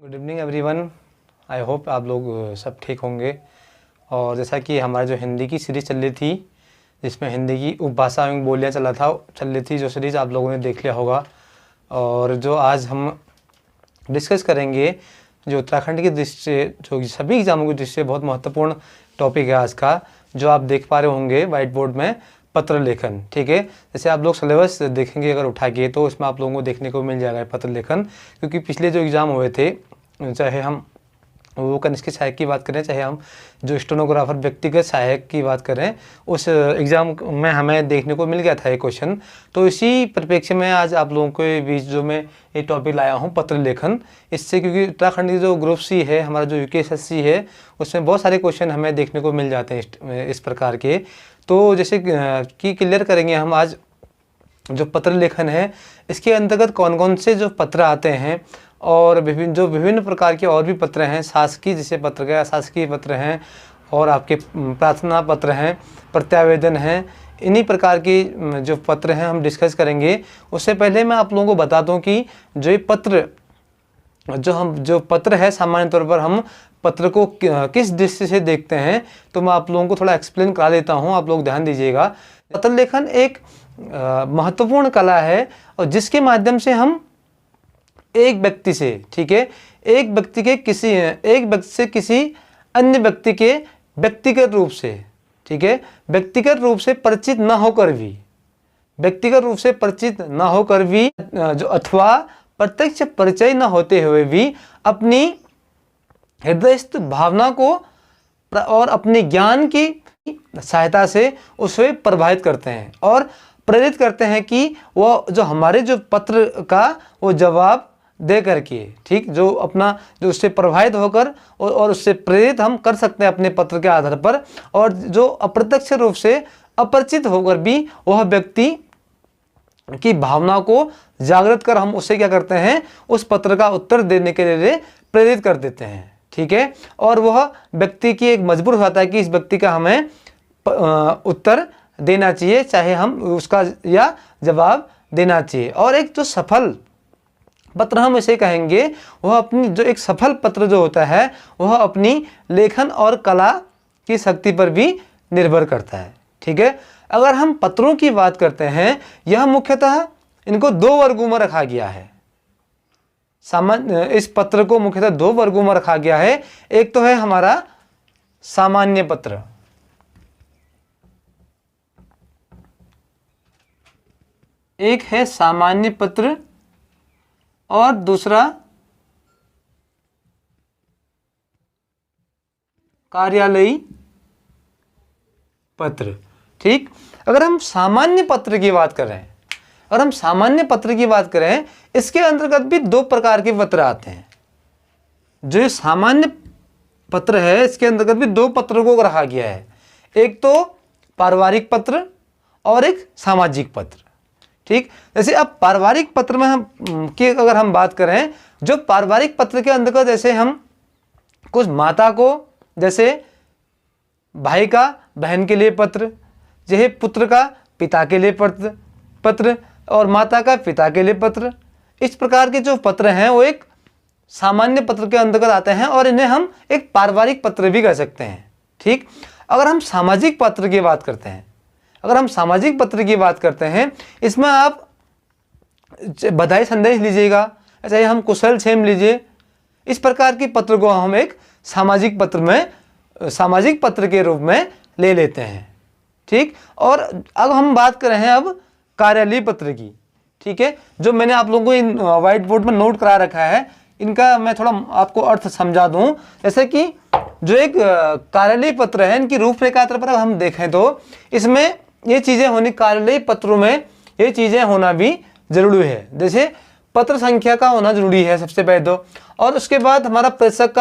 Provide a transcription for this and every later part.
Good evening everyone. I hope आप लोग सब ठीक होंगे। और जैसा कि हमारी जो हिंदी की सीरीज़ चल रही थी, जिसमें हिंदी की उपभाषा एवं बोलियाँ चल रही थी, जो सीरीज़ आप लोगों ने देख लिया होगा। और जो आज हम डिस्कस करेंगे, जो उत्तराखंड की दृष्टि से, जो सभी एग्जामों की दृष्टि से बहुत महत्वपूर्ण टॉपिक है आज का, जो आप देख पा रहे होंगे वाइट बोर्ड में, पत्र लेखन। ठीक है, जैसे आप लोग सिलेबस देखेंगे अगर उठा के, तो इसमें आप लोगों को देखने को मिल जाएगा पत्र लेखन। क्योंकि पिछले जो एग्ज़ाम हुए थे, चाहे हम वो कनिष्ठ सहायक की बात करें, चाहे हम जो स्टेनोग्राफर व्यक्तिगत सहायक की बात करें, उस एग्ज़ाम में हमें देखने को मिल गया था ये क्वेश्चन। तो इसी परिप्रेक्ष्य में आज आप लोगों के बीच जो मैं ये टॉपिक लाया हूँ, पत्र लेखन। इससे क्योंकि उत्तराखंड की जो ग्रुप सी है, हमारा जो UKSSC है, उसमें बहुत सारे क्वेश्चन हमें देखने को मिल जाते हैं इस प्रकार के। तो जैसे कि क्लियर करेंगे हम आज जो पत्र लेखन है, इसके अंतर्गत कौन कौन से जो पत्र आते हैं, और विभिन्न प्रकार के और भी पत्र हैं। शासकीय जैसे पत्र का शासकीय पत्र हैं, और आपके प्रार्थना पत्र हैं, प्रत्यावेदन हैं। इन्हीं प्रकार की जो पत्र हैं हम डिस्कस करेंगे। उससे पहले मैं आप लोगों को बता दूं कि जो पत्र है, सामान्य तौर पर हम पत्र को किस दृष्टि से देखते हैं, तो मैं आप लोगों को थोड़ा एक्सप्लेन करा देता हूं। आप लोग ध्यान दीजिएगा। पत्र लेखन एक महत्वपूर्ण कला है, और जिसके माध्यम से हम एक व्यक्ति से, ठीक है, एक व्यक्ति से किसी अन्य व्यक्ति के व्यक्तिगत रूप से, ठीक है, व्यक्तिगत रूप से परिचित न होकर भी जो अथवा प्रत्यक्ष परिचय न होते हुए भी अपनी हृदयस्थ भावना को और अपने ज्ञान की सहायता से उसे प्रभावित करते हैं और प्रेरित करते हैं कि वो जो हमारे जो पत्र का वो जवाब दे करके, ठीक, जो उससे प्रभावित होकर और उससे प्रेरित हम कर सकते हैं अपने पत्र के आधार पर। और जो अप्रत्यक्ष रूप से अपरिचित होकर भी वह व्यक्ति की भावना को जागृत कर हम उससे क्या करते हैं, उस पत्र का उत्तर देने के लिए प्रेरित कर देते हैं। ठीक है, और वह व्यक्ति की एक मजबूर होता है कि इस व्यक्ति का हमें उत्तर देना चाहिए, चाहे हम उसका या जवाब देना चाहिए। और एक जो सफल पत्र हम इसे कहेंगे, वह अपनी जो एक सफल पत्र जो होता है, वह अपनी लेखन और कला की शक्ति पर भी निर्भर करता है। ठीक है, अगर हम पत्रों की बात करते हैं, यह मुख्यतः इनको दो वर्गों में रखा गया है। इस पत्र को मुख्यतः दो वर्गों में रखा गया है। एक तो है हमारा सामान्य पत्र, एक है सामान्य पत्र, और दूसरा कार्यालयी पत्र। ठीक, अगर हम सामान्य पत्र की बात करें, इसके अंतर्गत भी दो प्रकार के पत्र आते हैं। जो सामान्य पत्र है, इसके अंतर्गत भी दो पत्रों को रखा गया है। एक तो पारिवारिक पत्र और एक सामाजिक पत्र। ठीक, जैसे अब पारिवारिक पत्र में अगर हम बात करें, जो पारिवारिक पत्र के अंतर्गत जैसे हम कुछ माता को, जैसे भाई का बहन के लिए पत्र, जैसे पुत्र का पिता के लिए पत्र और माता का पिता के लिए पत्र, इस प्रकार के जो पत्र हैं वो एक सामान्य पत्र के अंतर्गत आते हैं, और इन्हें हम एक पारिवारिक पत्र भी कह सकते हैं। ठीक, अगर हम सामाजिक पत्र की बात करते हैं, इसमें आप बधाई संदेश लीजिएगा, चाहे हम कुशल क्षेम लीजिए, इस प्रकार की पत्र को हम एक सामाजिक पत्र के रूप में ले लेते हैं। ठीक, और अब हम बात कर रहे हैं अब कार्यालयी पत्र की। ठीक है, जो मैंने आप लोगों को इन व्हाइट बोर्ड में नोट करा रखा है, इनका मैं थोड़ा आपको अर्थ समझा दूं। जैसे कि जो एक कार्यालयी पत्र है, इनकी रूपरेखा पर हम देखें तो इसमें ये चीज़ें होनी, कार्यालयी पत्रों में ये चीज़ें होना भी जरूरी है। जैसे पत्र संख्या का होना जरूरी है सबसे पहले तो, और उसके बाद हमारा प्रेषक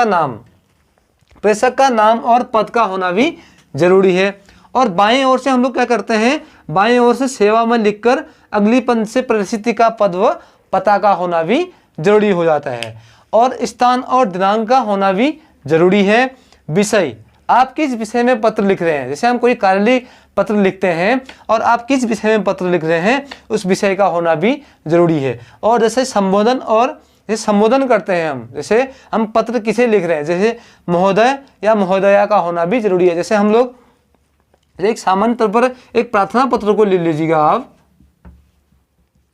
का नाम और पद का होना भी जरूरी है। और बाएं ओर से हम लोग क्या करते हैं, बाएं ओर से सेवा में लिखकर अगली पंक्ति से प्रसिद्धि का पद व पता का होना भी जरूरी हो जाता है। और स्थान और दिनांक का होना भी जरूरी है। विषय, आप किस विषय में पत्र लिख रहे हैं, जैसे हम कोई कार्यालयी पत्र लिखते हैं और आप किस विषय में पत्र लिख रहे हैं, उस विषय का होना भी जरूरी है। और जैसे संबोधन और जैसे संबोधन करते हैं हम, जैसे हम पत्र किसे लिख रहे हैं, जैसे महोदय या महोदया का होना भी जरूरी है। जैसे हम लोग एक सामान्य तौर पर एक प्रार्थना पत्र को ले लीजिएगा आप,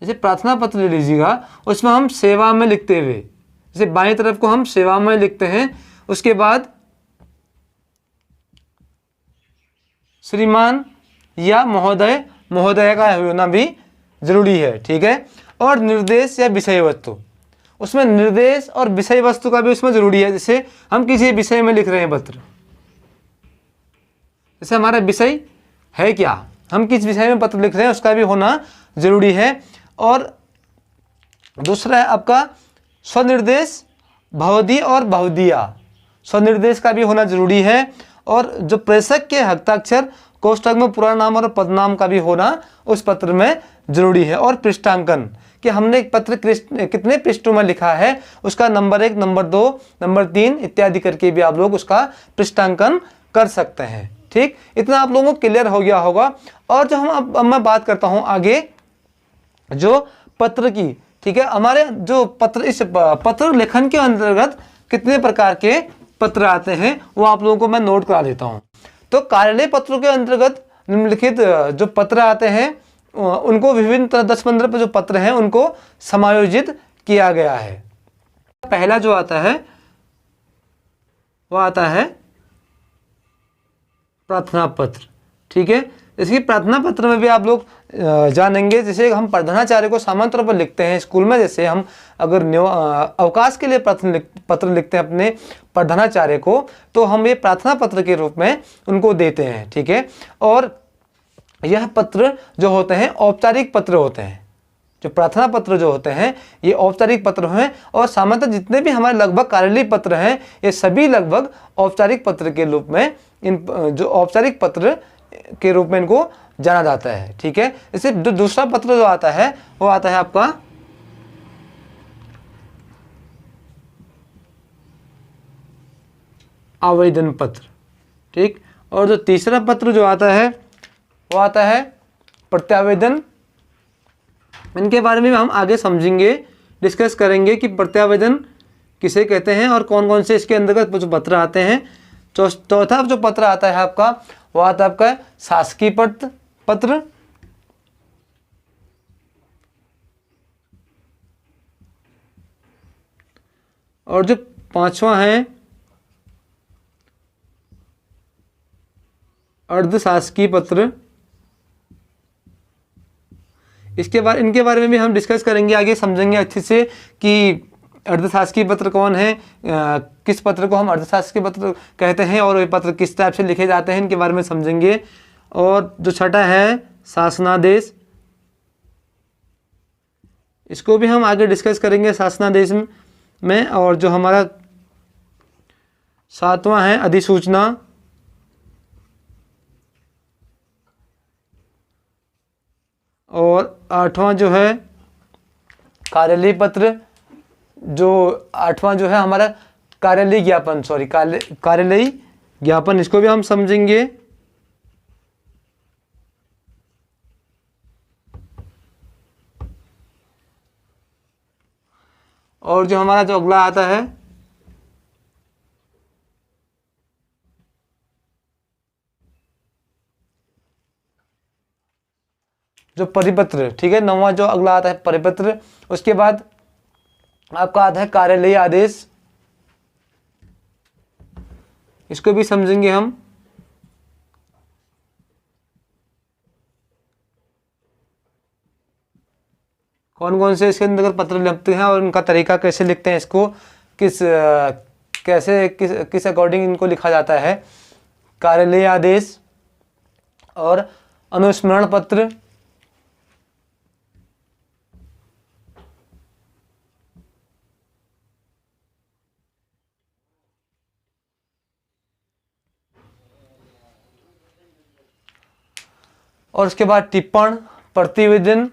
जैसे प्रार्थना पत्र ले लीजिएगा, उसमें हम सेवा में लिखते हुए, जैसे बाईं तरफ को हम सेवा में लिखते हैं, उसके बाद श्रीमान या महोदय महोदया का होना भी जरूरी है, ठीक है। और निर्देश या विषय वस्तु, उसमें निर्देश और विषय वस्तु का भी उसमें जरूरी है। जैसे हम किसी विषय में लिख रहे हैं पत्र, जैसे हमारा विषय है क्या, हम किस विषय में पत्र लिख रहे हैं उसका भी होना जरूरी है। और दूसरा है आपका स्वनिर्देश, भवदी और भवदिया, स्वनिर्देश का भी होना जरूरी है। और जो प्रेषक के हस्ताक्षर, कोष्ठक में पूरा नाम और पदनाम का भी होना उस पत्र में जरूरी है। और पृष्ठांकन, कि हमने एक पत्र कितने पृष्ठों में लिखा है, उसका नंबर 1, नंबर 2, नंबर 3 इत्यादि करके भी आप लोग उसका पृष्ठांकन कर सकते हैं, ठीक। इतना आप लोगों को क्लियर हो गया होगा। और जो अब मैं बात करता हूं आगे जो पत्र की, ठीक है। हमारे जो पत्र, इस पत्र लेखन के अंतर्गत कितने प्रकार के पत्र आते हैं वो आप लोगों को मैं नोट करा देता हूं। तो कार्यालय पत्रों के अंतर्गत निम्नलिखित जो पत्र आते हैं उनको विभिन्न 10-15 जो पत्र हैं उनको समायोजित किया गया है। पहला जो आता है वो आता है प्रार्थना पत्र, ठीक है। इसकी प्रार्थना पत्र में भी आप लोग जानेंगे, जैसे हम प्रधानाचार्य को सामान्य तौर पर लिखते हैं स्कूल में, जैसे हम अगर अवकाश के लिए पत्र लिखते हैं अपने प्रधानाचार्य को, तो हम ये प्रार्थना पत्र के रूप में उनको देते हैं, ठीक है। और यह पत्र जो होते हैं औपचारिक पत्र होते हैं, जो प्रार्थना पत्र जो होते हैं ये औपचारिक पत्र हैं। और सामान्यतः जितने भी हमारे लगभग कार्यालयीय पत्र हैं ये सभी लगभग औपचारिक पत्र के रूप में, इन जो औपचारिक पत्र के रूप में इनको जाना जाता है, ठीक है। इसे जो दूसरा पत्र जो आता है वो आता है आपका आवेदन पत्र, ठीक। और जो तीसरा पत्र जो आता है वो आता है प्रत्यावेदन। इनके बारे में हम आगे समझेंगे, डिस्कस करेंगे कि प्रत्यावेदन किसे कहते हैं और कौन कौन से इसके अंतर्गत जो पत्र आते हैं। चौथा जो पत्र आता है आपका वो आता है आपका शासकीय पत्र। और जो पांचवा है अर्धशासकीय पत्र। इनके बारे में भी हम डिस्कस करेंगे, आगे समझेंगे अच्छे से कि अर्धशासकीय पत्र कौन है, किस पत्र को हम अर्धशासकीय पत्र कहते हैं और ये पत्र किस टाइप से लिखे जाते हैं, इनके बारे में समझेंगे। और जो छठा है शासनादेश, इसको भी हम आगे डिस्कस करेंगे शासनादेश में। और जो हमारा सातवां है अधिसूचना। और आठवां जो है कार्यालय पत्र, जो आठवां जो है हमारा कार्यालय ज्ञापन, सॉरी कार्यालय ज्ञापन, इसको भी हम समझेंगे। और जो हमारा जो अगला आता है जो परिपत्र, ठीक है, नौवां जो अगला आता है परिपत्र। उसके बाद आपका आता है कार्यालयीय आदेश, इसको भी समझेंगे हम। कौन कौन से इसके अंदर पत्र लिखते हैं और उनका तरीका कैसे लिखते हैं, इसको किस अकॉर्डिंग इनको लिखा जाता है। कार्यालयीय आदेश और अनुस्मरण पत्र, और उसके बाद टिप्पण, प्रतिवेदन,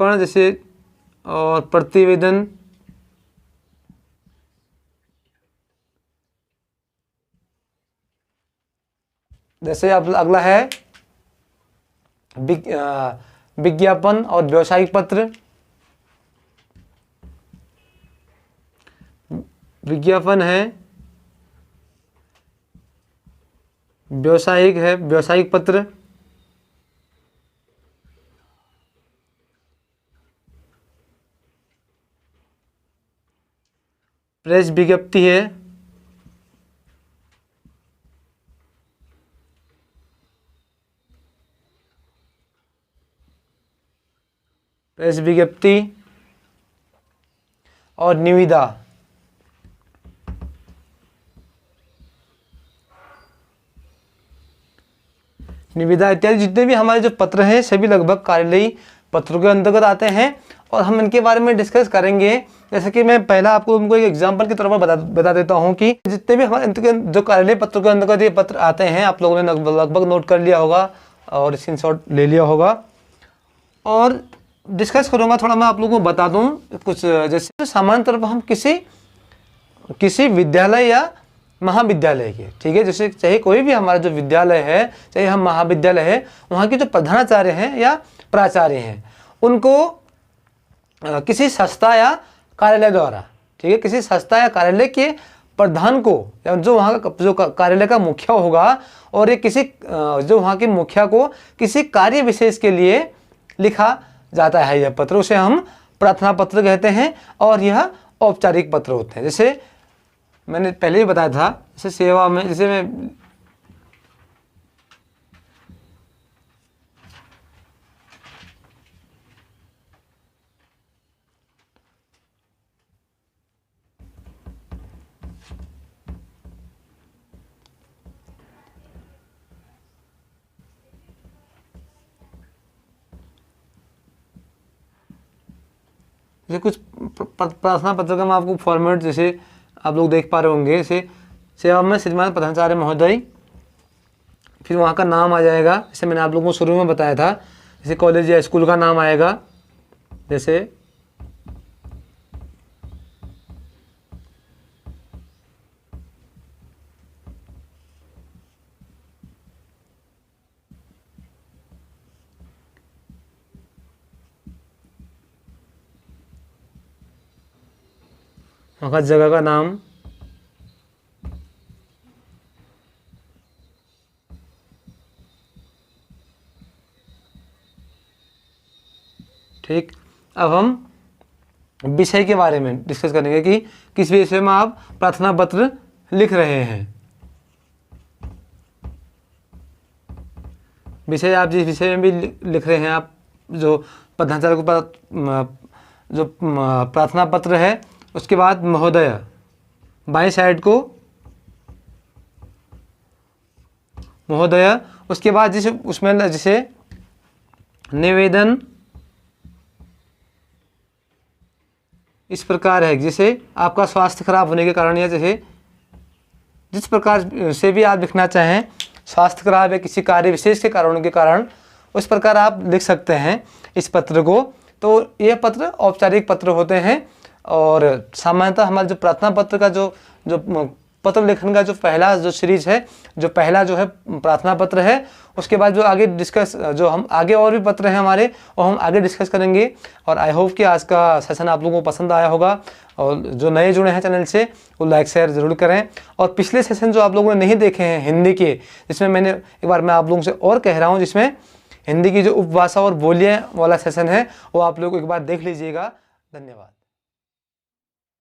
जैसे और प्रतिवेदन, जैसे अब अगला है विज्ञापन और व्यावसायिक पत्र। विज्ञापन है, व्यावसायिक है, व्यावसायिक पत्र। प्रेस विज्ञप्ति है, प्रेस विज्ञप्ति और निविदा। निविदा इत्यादि जितने भी हमारे जो पत्र हैं सभी लगभग कार्यालयी पत्रों के अंतर्गत आते हैं और हम इनके बारे में डिस्कस करेंगे। जैसे कि मैं पहला आपको उनको एक एग्जांपल के तौर पर बता देता हूं कि जितने भी हमारे जो कार्यालय पत्रों के अंतर्गत ये पत्र आते हैं, आप लोगों ने लगभग नोट कर लिया होगा और स्क्रीनशॉट ले लिया होगा। और डिस्कस करूँगा, थोड़ा मैं आप लोगों को बता दूँ कुछ। जैसे सामान्य तौर पर हम किसी विद्यालय या महाविद्यालय के, ठीक है, जैसे चाहे कोई भी हमारा जो विद्यालय है, चाहे हम महाविद्यालय है, वहाँ के जो प्रधानाचार्य हैं या प्राचार्य हैं, उनको किसी संस्था या कार्यालय द्वारा, ठीक है, किसी संस्था या कार्यालय के प्रधान को, या जो वहाँ का जो कार्यालय का मुखिया होगा, और ये किसी जो वहाँ के मुखिया को किसी कार्य विशेष के लिए लिखा जाता है यह पत्र, उसे हम प्रार्थना पत्र कहते हैं। और यह औपचारिक पत्र होते हैं। जैसे मैंने पहले ही बताया था, जैसे सेवा में, जैसे मैं जैसे कुछ प्रार्थना पत्र का मैं आपको फॉर्मेट जैसे आप लोग देख पा रहे होंगे। जैसे सेवा में श्रीमान प्रधानाचार्य महोदय, फिर वहाँ का नाम आ जाएगा, जैसे मैंने आप लोगों को शुरू में बताया था, जैसे कॉलेज या स्कूल का नाम आएगा, जैसे वहाँ का जगह का नाम, ठीक। अब हम विषय के बारे में डिस्कस करेंगे कि किस विषय में आप प्रार्थना पत्र लिख रहे हैं। विषय आप जिस विषय में भी लिख रहे हैं, आप जो प्रधानाचार्य को जो प्रार्थना पत्र है, उसके बाद महोदय बाएं साइड को महोदय, उसके बाद जिसे उसमें जैसे निवेदन इस प्रकार है, जैसे आपका स्वास्थ्य खराब होने के कारण, या जैसे जिस प्रकार से भी आप लिखना चाहें, स्वास्थ्य खराब है किसी कार्य विशेष के कारणों के कारण, उस प्रकार आप लिख सकते हैं इस पत्र को। तो ये पत्र औपचारिक पत्र होते हैं। और सामान्यतः हमारा जो प्रार्थना पत्र का जो पत्र लेखन का जो पहला जो सीरीज है, जो पहला जो है प्रार्थना पत्र है, उसके बाद जो आगे डिस्कस, जो हम आगे और भी पत्र हैं हमारे, वो हम आगे डिस्कस करेंगे। और आई होप कि आज का सेशन आप लोगों को पसंद आया होगा। और जो नए जुड़े हैं चैनल से, वो लाइक शेयर ज़रूर करें। और पिछले सेशन जो आप लोगों ने नहीं देखे हैं हिंदी के, जिसमें मैंने एक बार मैं आप लोगों से और कह रहा हूँ, जिसमें हिंदी की जो उपभाषा और बोलियाँ वाला सेशन है, वो आप लोग एक बार देख लीजिएगा। धन्यवाद।